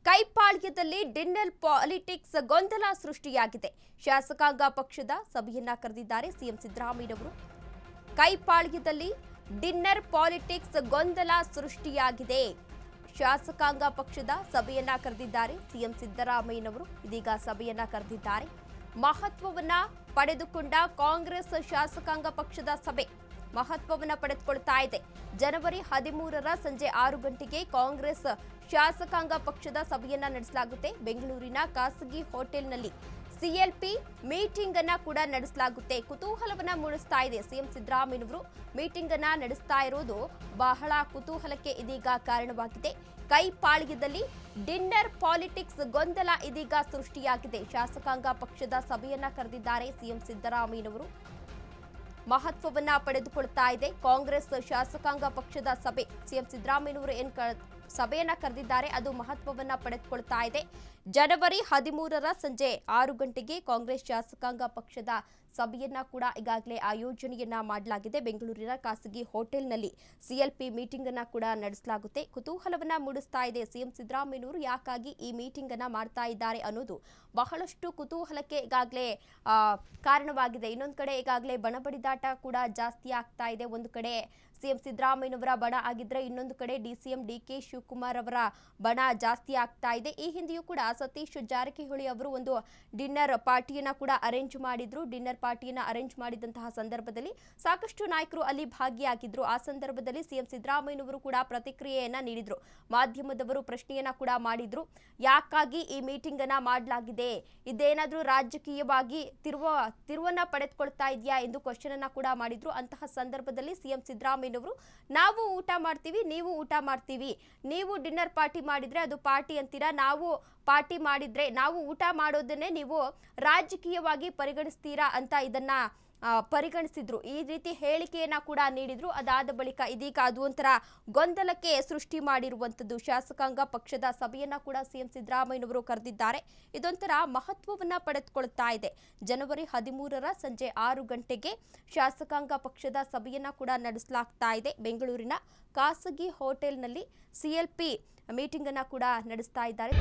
ಕೈಪಾಳ್ಯದಲ್ಲಿ dinner politics ಗೊಂದಲ ಸೃಷ್ಟಿಯಾಗಿದೆ. ಶಾಸಕಾಂಗ ಪಕ್ಷದ ಸಭೆಯನ್ನ ಕರೆದಿದ್ದಾರೆ ಸಿಎಂ ಸಿದ್ದರಾಮಯ್ಯನವರು. ಕೈಪಾಳ್ಯದಲ್ಲಿ ಡಿನ್ನರ್ ಪಾಲಿಟಿಕ್ಸ್ ಗೊಂದಲ ಸೃಷ್ಟಿಯಾಗಿದೆ. ಶಾಸಕಾಂಗ ಪಕ್ಷದ ಸಭೆಯನ್ನ ಕರೆದಿದ್ದಾರೆ ಸಿಎಂ ಸಿದ್ದರಾಮಯ್ಯನವರು. ಇದೀಗ ಸಭೆಯನ್ನ ಕರೆದಿದ್ದಾರೆ. ಮಹತ್ವವನ್ನ ಪಡೆದುಕೊಂಡ ಕಾಂಗ್ರೆಸ್ ಶಾಸಕಾಂಗ ಪಕ್ಷದ ಸಭೆ ಮಹತ್ವವನ್ನ ಪಡೆದುಕೊಳ್ತಾ ಇದೆ. ಜನವರಿ 13ರ ಸಂಜೆ 6 ಗಂಟೆಗೆ ಕಾಂಗ್ರೆಸ್ ಶಾಸಕಾಂಗ ಪಕ್ಷದ ಸಭೆಯನ್ನ ನಡೆಸಲಾಗುತ್ತೆ. ಬೆಂಗಳೂರಿನ ಖಾಸಗಿ ಹೋಟೆಲ್ನಲ್ಲಿ ಸಿಎಲ್ಪಿ ಮೀಟಿಂಗ್ ಅನ್ನ ಕೂಡ ನಡೆಸಲಾಗುತ್ತೆ. ಕುತೂಹಲವನ್ನ ಮೂಡಿಸ್ತಾ ಇದೆ. ಸಿಎಂ ಸಿದ್ದರಾಮಯ್ಯನವರು ಮೀಟಿಂಗ್ ಅನ್ನ ನಡೆಸ್ತಾ ಇರೋದು ಬಹಳ ಕುತೂಹಲಕ್ಕೆ ಇದೀಗ ಕಾರಣವಾಗಿದೆ. ಕೈಪಾಳ್ಯದಲ್ಲಿ ಡಿನ್ನರ್ ಪಾಲಿಟಿಕ್ಸ್ ಗೊಂದಲ ಇದೀಗ ಸೃಷ್ಟಿಯಾಗಿದೆ. ಶಾಸಕಾಂಗ ಪಕ್ಷದ ಸಭೆಯನ್ನ ಕರೆದಿದ್ದಾರೆ ಸಿಎಂ ಸಿದ್ದರಾಮಯ್ಯನವರು. ಮಹತ್ವವನ್ನ ಪಡೆದುಕೊಳ್ತಾ ಇದೆ ಕಾಂಗ್ರೆಸ್ ಶಾಸಕಾಂಗ ಪಕ್ಷದ ಸಭೆ. ಸಿಎಂ ಸಿದ್ದರಾಮಯ್ಯನವರು ಸಭೆಯನ್ನ ಕರೆದಿದ್ದಾರೆ, ಅದು ಮಹತ್ವವನ್ನ ಪಡೆದುಕೊಳ್ತಾ ಇದೆ. ಜನವರಿ 13ರ ಸಂಜೆ 6 ಗಂಟೆಗೆ ಕಾಂಗ್ರೆಸ್ ಶಾಸಕಾಂಗ ಪಕ್ಷದ ಸಭೆಯನ್ನ ಕೂಡ ಈಗಾಗಲೇ ಆಯೋಜನೆಯನ್ನ ಮಾಡಲಾಗಿದೆ. ಬೆಂಗಳೂರಿನ ಖಾಸಗಿ ಹೋಟೆಲ್ನಲ್ಲಿ ಸಿಎಲ್ಪಿ ಮೀಟಿಂಗ್ ಅನ್ನ ಕೂಡ ನಡೆಸಲಾಗುತ್ತೆ. ಕುತೂಹಲವನ್ನ ಮೂಡಿಸ್ತಾ ಇದೆ ಸಿಎಂ ಸಿದ್ದರಾಮಯ್ಯನವರು ಯಾಕಾಗಿ ಈ ಮೀಟಿಂಗ್ ಅನ್ನ ಮಾಡ್ತಾ ಇದ್ದಾರೆ ಅನ್ನೋದು ಬಹಳಷ್ಟು ಕುತೂಹಲಕ್ಕೆ ಈಗಾಗಲೇ ಕಾರಣವಾಗಿದೆ. ಇನ್ನೊಂದು ಕಡೆ ಈಗಾಗಲೇ ಬಣಬಡಿದಾಟ ಕೂಡ ಜಾಸ್ತಿ ಆಗ್ತಾ ಇದೆ. ಒಂದು ಕಡೆ ಸಿಎಂ ಸಿದ್ದರಾಮಯ್ಯನವರ ಬಣ ಆಗಿದ್ರೆ, ಇನ್ನೊಂದು ಕಡೆ ಡಿಸಿಎಂ ಡಿಕೆ ಶಿವಕುಮಾರ್ ಅವರ ಬಣ ಜಾಸ್ತಿ ಆಗ್ತಾ ಇದೆ. ಈ ಹಿಂದೆಯೂ ಕೂಡ ಸತೀಶ್ ಜಾರಕಿಹೊಳಿ ಅವರು ಒಂದು ಡಿನ್ನರ್ ಪಾರ್ಟಿಯನ್ನ ಕೂಡ ಅರೇಂಜ್ ಮಾಡಿದ್ರು. ಡಿನ್ನರ್ ಪಾರ್ಟಿಯನ್ನ ಅರೇಂಜ್ ಮಾಡಿದಂತಹ ಸಂದರ್ಭದಲ್ಲಿ ಸಾಕಷ್ಟು ನಾಯಕರು ಅಲ್ಲಿ ಭಾಗಿಯಾಗಿದ್ರು. ಆ ಸಂದರ್ಭದಲ್ಲಿ ಸಿಎಂ ಸಿದ್ದರಾಮಯ್ಯನವರು ಕೂಡ ಪ್ರತಿಕ್ರಿಯೆಯನ್ನ ನೀಡಿದ್ರು. ಮಾಧ್ಯಮದವರು ಪ್ರಶ್ನೆಯನ್ನ ಕೂಡ ಮಾಡಿದ್ರು. ಯಾಕಾಗಿ ಈ ಮೀಟಿಂಗ್ ಅನ್ನ ಮಾಡಲಾಗಿದೆ, ಇದೇನಾದ್ರೂ ರಾಜಕೀಯವಾಗಿ ತಿರುವನ್ನ ಪಡೆದುಕೊಳ್ತಾ ಇದೆಯಾ ಎಂದು ಕ್ವಶನ್ ಅನ್ನ ಕೂಡ ಮಾಡಿದ್ರು. ಅಂತಹ ಸಂದರ್ಭದಲ್ಲಿ ಸಿಎಂ ಸಿದ್ದರಾಮಯ್ಯನವರು ನಾವು ಊಟ ಮಾಡ್ತೀವಿ, ನೀವು ಊಟ ಮಾಡ್ತೀವಿ, ನೀವು ಡಿನ್ನರ್ ಪಾರ್ಟಿ ಮಾಡಿದ್ರೆ ಅದು ಪಾರ್ಟಿ ಅಂತೀರಾ, ನಾವು ಪಾರ್ಟಿ ಮಾಡಿದ್ರೆ ನಾವು ಊಟ ಮಾಡೋದನ್ನೇ ನೀವು ರಾಜಕೀಯವಾಗಿ ಪರಿಗಣಿಸ್ತೀರಾ ಅಂತ ಇದನ್ನ ಪರಿಗಣಿಸಿದ್ರು. ಈ ರೀತಿ ಹೇಳಿಕೆಯನ್ನ ಕೂಡ ನೀಡಿದ್ರು. ಅದಾದ ಬಳಿಕ ಇದೀಗ ಅದು ಒಂಥರ ಗೊಂದಲಕ್ಕೆ ಸೃಷ್ಟಿ ಮಾಡಿರುವಂಥದ್ದು. ಶಾಸಕಾಂಗ ಪಕ್ಷದ ಸಭೆಯನ್ನ ಕೂಡ ಸಿಎಂ ಸಿದ್ದರಾಮಯ್ಯನವರು ಕರೆದಿದ್ದಾರೆ. ಇದೊಂಥರ ಮಹತ್ವವನ್ನ ಪಡೆದುಕೊಳ್ತಾ ಇದೆ. ಜನವರಿ 13ರ ಸಂಜೆ 6 ಗಂಟೆಗೆ ಶಾಸಕಾಂಗ ಪಕ್ಷದ ಸಭೆಯನ್ನ ಕೂಡ ನಡೆಸಲಾಗ್ತಾ ಇದೆ. ಬೆಂಗಳೂರಿನ ಖಾಸಗಿ ಹೋಟೆಲ್ನಲ್ಲಿ ಸಿಎಲ್ಪಿ ಮೀಟಿಂಗ್ ಅನ್ನ ಕೂಡ ನಡೆಸ್ತಾ ಇದ್ದಾರೆ.